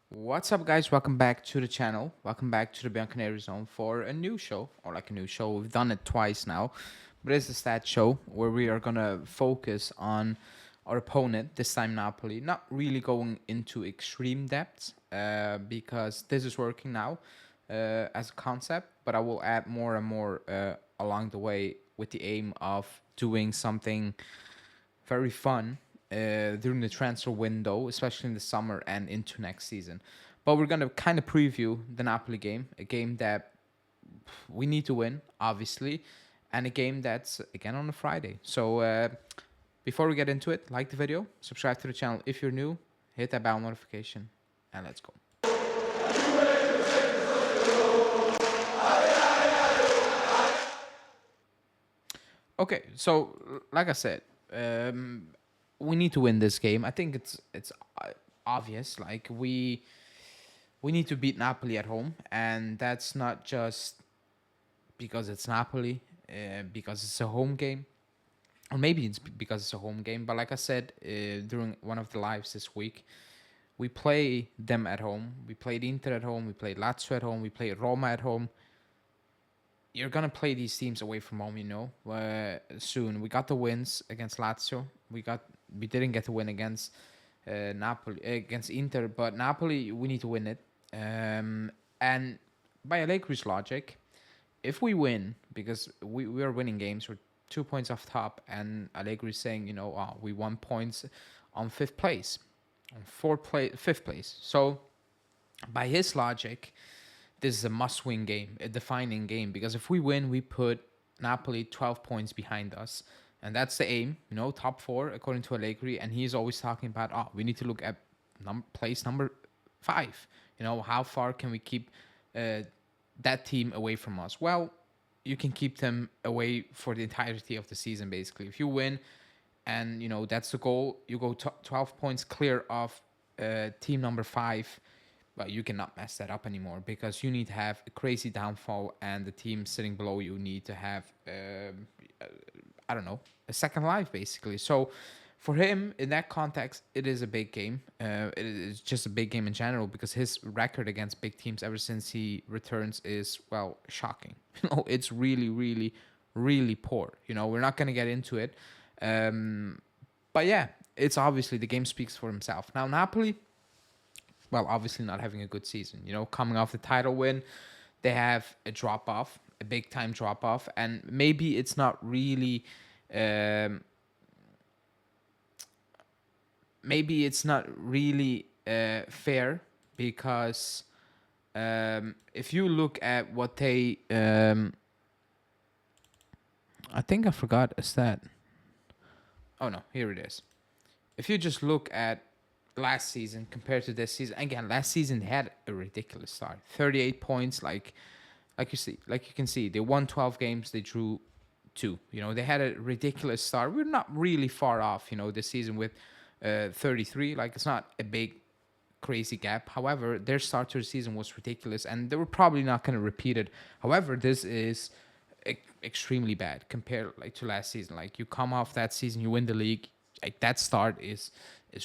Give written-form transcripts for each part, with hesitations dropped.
What's up, guys? Welcome back to the channel. Welcome back to the Bianconeri Zone for a new show, or like a new show. We've done it twice now, but it's the stat show where we are gonna focus on our opponent, this time Napoli. Not really going into extreme depth because this is working now as a concept, but I will add more and more along the way with the aim of doing something very fun during the transfer window, especially in the summer and into next season. But we're going to kind of preview the Napoli game, a game that we need to win, obviously, and a game that's, again, on a Friday. So before we get into it, like the video, subscribe to the channel if you're new, hit that bell notification, and let's go. Okay, so like I said, we need to win this game. I think it's obvious. Like we need to beat Napoli at home, and that's not just because it's Napoli, because it's a home game, or maybe it's because it's a home game. But like I said during one of the lives this week, we play them at home. We played Inter at home. We played Lazio at home. We played Roma at home. You're gonna play these teams away from home, soon. We got the wins against Lazio. We didn't get to win against Napoli against Inter, but Napoli we need to win it. And by Allegri's logic, if we win, because we are winning games, we're 2 points off top, and Allegri's saying, we won points on fifth place, fifth place. So by his logic, this is a must-win game, a defining game, because if we win, we put Napoli 12 points behind us, and that's the aim, top four according to Allegri, and he's always talking about, we need to look at place number 5. How far can we keep that team away from us? Well, you can keep them away for the entirety of the season, basically. If you win, and that's the goal, you go 12 points clear of team number 5. But you cannot mess that up anymore, because you need to have a crazy downfall, and the team sitting below you need to have, I don't know, a second life, basically. So for him, in that context, it is a big game. It is just a big game in general, because his record against big teams ever since he returns is, well, shocking. It's really, really, really poor. We're not going to get into it. But yeah, it's obviously the game speaks for himself. Now, Napoli, well, obviously not having a good season. Coming off the title win, they have a drop off, a big time drop off, and maybe it's not really, fair, because if you look at what they, I think I forgot a stat. Oh no, here it is. If you just look at last season compared to this season, again, last season they had a ridiculous start. 38 points, like you can see, they won 12 games, they drew 2. They had a ridiculous start. We're not really far off, this season with 33. Like, it's not a big crazy gap. However, their start to the season was ridiculous, and they were probably not going to repeat it. However, this is extremely bad compared to last season. Like, you come off that season, you win the league, like that start is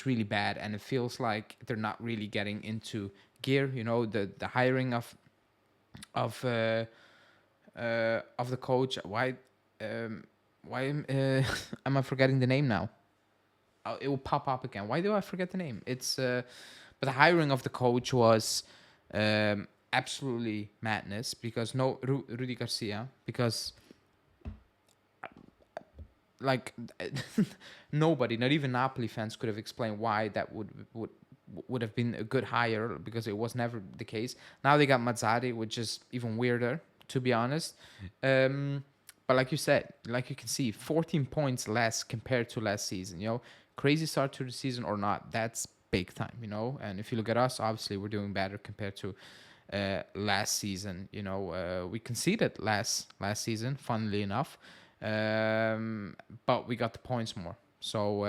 really bad, and it feels like they're not really getting into gear. The hiring of the coach. Why am I forgetting the name now? It will pop up again. Why do I forget the name? But the hiring of the coach was absolutely madness, because Rudy Garcia, because like nobody, not even Napoli fans, could have explained why that would have been a good hire, because it was never the case. Now they got Mazzari, which is even weirder, to be honest. But like you said, like you can see, 14 points less compared to last season. Crazy start to the season or not, that's big time. And if you look at us, obviously we're doing better compared to last season. We conceded last season, funnily enough. But we got the points more. So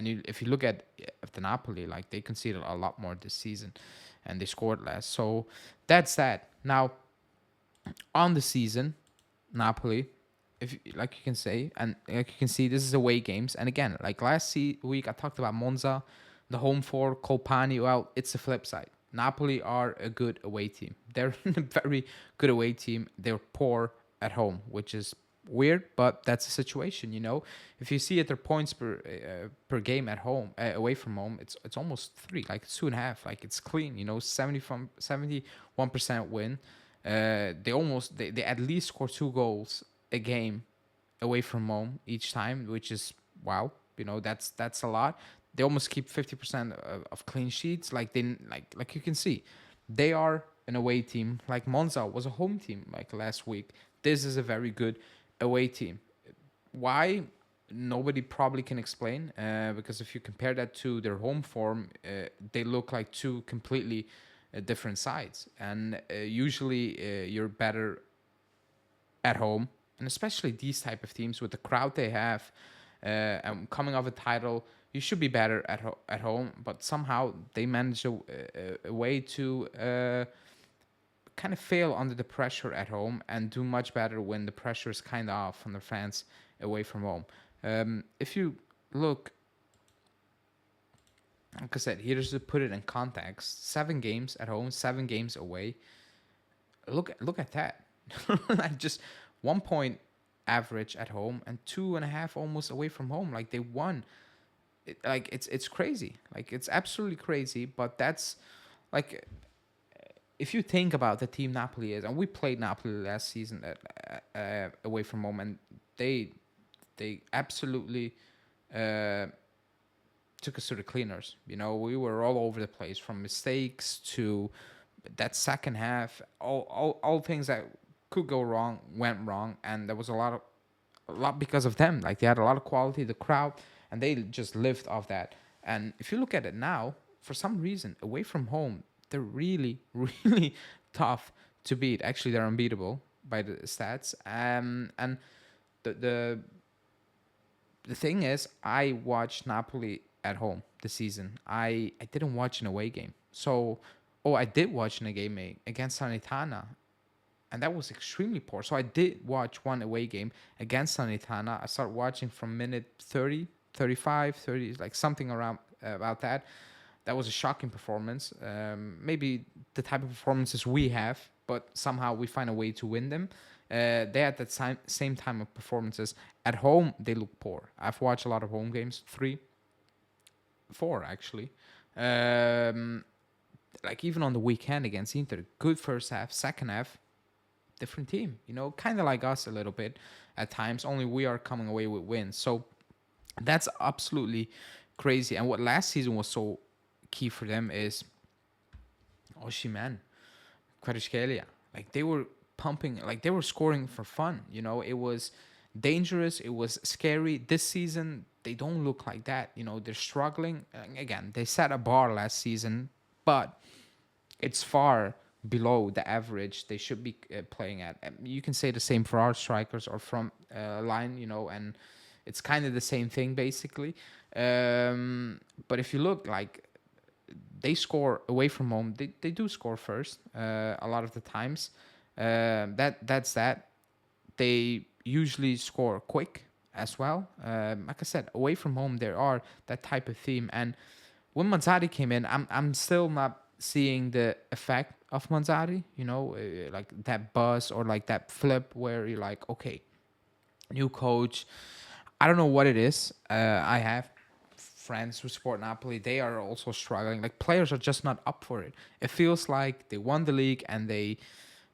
if you look at the Napoli, like, they conceded a lot more this season, and they scored less. So that's that. Now, on the season, Napoli, if like you can say, and like you can see, this is away games. And again, like last week, I talked about Monza, the home for Colpani. Well, it's the flip side. Napoli are a good away team. They're a very good away team. They're poor at home, which is weird, but that's the situation. If you see at their points per game at home, away from home, it's almost three, like it's 2.5. Like it's clean. 71% win. They at least score 2 goals a game away from home each time, which is wow. That's a lot. They almost keep 50% of clean sheets. Like you can see, they are an away team. Like Monza was a home team like last week. This is a very good away team. Why? Nobody probably can explain. Because if you compare that to their home form, they look like two completely different sides. And usually, you're better at home, and especially these type of teams with the crowd they have, and coming off a title, you should be better at home. But somehow they manage a way to kind of fail under the pressure at home and do much better when the pressure is kind of off on the fans away from home. If you look, like I said, here's to put it in context: 7 games at home, 7 games away. Look at that. Like just 1 point average at home and 2.5 almost away from home. Like they won. It's crazy. Like it's absolutely crazy. But that's like, if you think about the team Napoli is, and we played Napoli last season away from home, and they absolutely took us to the cleaners. We were all over the place, from mistakes to that second half. All things that could go wrong went wrong, and there was a lot because of them. Like they had a lot of quality, the crowd, and they just lived off that. And if you look at it now, for some reason, away from home, they're really, really tough to beat. Actually, they're unbeatable by the stats. And the the thing is, I watched Napoli at home this season. I didn't watch an away game. So, I did watch an away game against Sanitana, and that was extremely poor. So I did watch one away game against Sanitana. I started watching from minute 30, 35, 30, like something around about that. That was a shocking performance. Maybe the type of performances we have, but somehow we find a way to win them. They had that same time of performances. At home, they look poor. I've watched a lot of home games, 3, 4 actually. Like even on the weekend against Inter, good first half, second half, different team. Kind of like us a little bit at times. Only we are coming away with wins. So that's absolutely crazy. And what last season was so key for them is Oshiman, Kvaratskhelia. Like they were pumping, like they were scoring for fun. It was dangerous. It was scary. This season, they don't look like that. They're struggling. Again, they set a bar last season, but it's far below the average they should be playing at. You can say the same for our strikers or from line, and it's kind of the same thing basically. But if you look, like they score away from home, they do score first a lot of the times. That's that. They usually score quick as well. Like I said, away from home, there are that type of theme. And when Mazzari came in, I'm still not seeing the effect of Mazzari, like that buzz or like that flip where you're like, okay, new coach. I don't know what it is. I have friends who support Napoli. They are also struggling. Like players are just not up for it. It feels like they won the league and they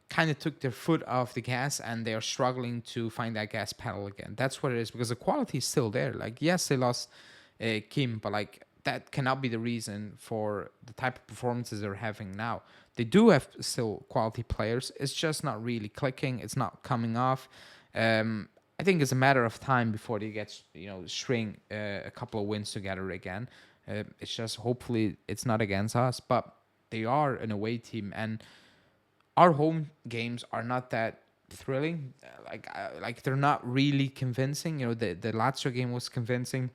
kind of took their foot off the gas and they are struggling to find that gas pedal again. That's what it is, because the quality is still there. Like, yes, they lost Kim, but like that cannot be the reason for the type of performances they're having now. They do have still quality players. It's just not really clicking. It's not coming off. I think it's a matter of time before they get, string a couple of wins together again. It's just hopefully it's not against us, but they are an away team, and our home games are not that thrilling. Like they're not really convincing. The Lazio game was convincing.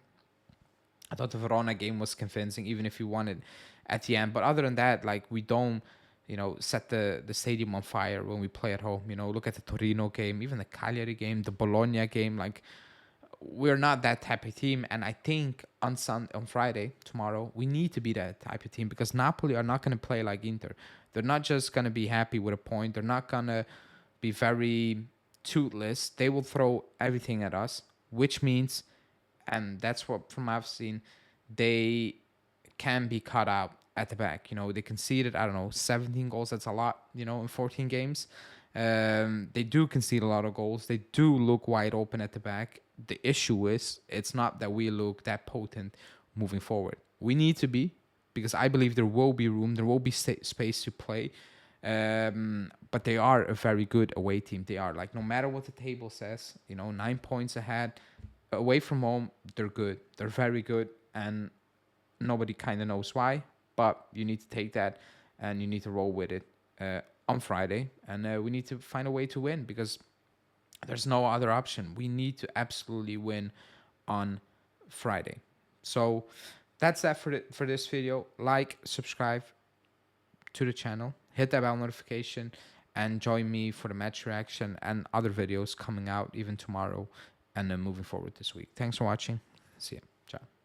I thought the Verona game was convincing, even if you won it at the end. But other than that, like we don't, set the stadium on fire when we play at home. Look at the Torino game, even the Cagliari game, the Bologna game. Like we're not that type of team, and I think on Friday, tomorrow, we need to be that type of team, because Napoli are not going to play like Inter. They're not just going to be happy with a point. They're not going to be very toothless. They will throw everything at us, which means, and that's what from I've seen, they can be cut out at the back. They conceded, I don't know, 17 goals. That's a lot, in 14 games. They do concede a lot of goals. They do look wide open at the back. The issue is, it's not that we look that potent moving forward. We need to be, because I believe there will be room, there will be space to play. But they are a very good away team. They are, like, no matter what the table says, 9 points ahead. Away from home, they're good. They're very good, and nobody kind of knows why. But you need to take that, and you need to roll with it on Friday. And we need to find a way to win, because there's no other option. We need to absolutely win on Friday. So that's that for this video. Like, subscribe to the channel, hit that bell notification, and join me for the match reaction and other videos coming out even tomorrow and then moving forward this week. Thanks for watching. See ya. Ciao.